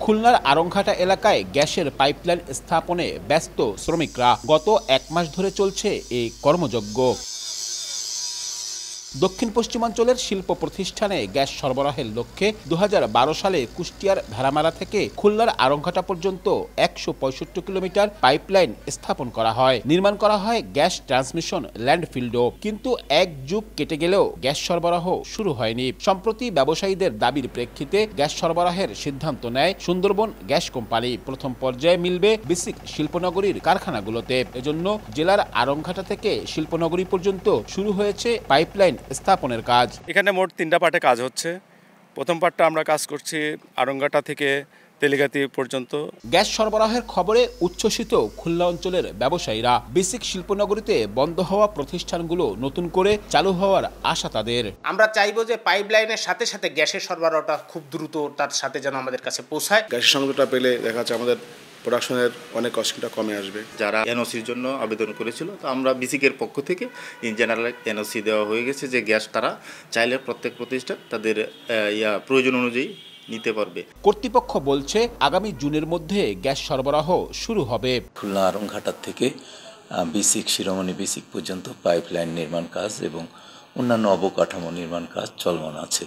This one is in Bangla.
খুলনার আরংঘাটা এলাকায় গ্যাসের পাইপলাইন স্থাপনে ব্যস্ত শ্রমিকরা। গত 1 মাস ধরে চলছে এই কর্মযজ্ঞ। দক্ষিণ পশ্চিমাঞ্চলের শিল্প প্রতিষ্ঠানে গ্যাস সরবরাহের লক্ষ্যে 2012 সালে কুষ্টিয়ার ভেড়ামারা থেকে খুলনার আরংঘাটা পর্যন্ত 165 কিলোমিটার পাইপলাইন স্থাপন করা হয়। নির্মাণ করা হয় গ্যাস ট্রান্সমিশন ল্যান্ডফিল্ডও। কিন্তু 1 যুগ কেটে গেলেও গ্যাস সরবরাহ শুরু হয়নি। সম্প্রতি ব্যবসায়ীদের দাবির প্রেক্ষিতে গ্যাস সরবরাহের সিদ্ধান্ত নেয় সুন্দরবন গ্যাস কোম্পানি। প্রথম পর্যায়ে মিলবে বিসিক শিল্পনগরীর কারখানাগুলোতে। এজন্য জেলার আরংঘাটা থেকে শিল্পনগরী পর্যন্ত শুরু হয়েছে পাইপলাইন স্থাপনের কাজ। এখানে মোট 3টা পার্টে কাজ হচ্ছে। প্রথম পার্টটা আমরা কাজ করছি আরংঘাটা থেকে তেলিগাতি পর্যন্ত। গ্যাস সরবরাহের খবরে উচ্ছ্বসিত খুলনা অঞ্চলের ব্যবসায়ীরা। বিসিক শিল্পনগরীতে বন্ধ হওয়া প্রতিষ্ঠানগুলো নতুন করে চালু হওয়ার আশা তাদের। আমরা চাইবো যে পাইপলাইনের সাথে সাথে গ্যাসের সরবরাহটা খুব দ্রুত তার সাথে যেন আমাদের কাছে পৌঁছায়। গ্যাসের সংযোগটা পেলে দেখা যাচ্ছে আমাদের প্রোডাকশনের অনেক কষ্টটা কমে আসবে। যারা এনওসির জন্য আবেদন করেছিল, তো আমরা বিসিকের পক্ষ থেকে ইন জেনারেল এনওসি দেওয়া হয়ে গেছে যে গ্যাস তারা চাইলে প্রত্যেক প্রতিষ্ঠান তাদের প্রয়োজন অনুযায়ী নিতে পারবে। কর্তৃপক্ষ বলছে আগামী জুনের মধ্যে গ্যাস সরবরাহ শুরু হবে। খুলনা আরংঘাটা থেকে বিসিক শিরোমণি বিসিক পর্যন্ত পাইপলাইন নির্মাণ কাজ এবং অন্যান্য অবকাঠামো নির্মাণ কাজ চলমান আছে।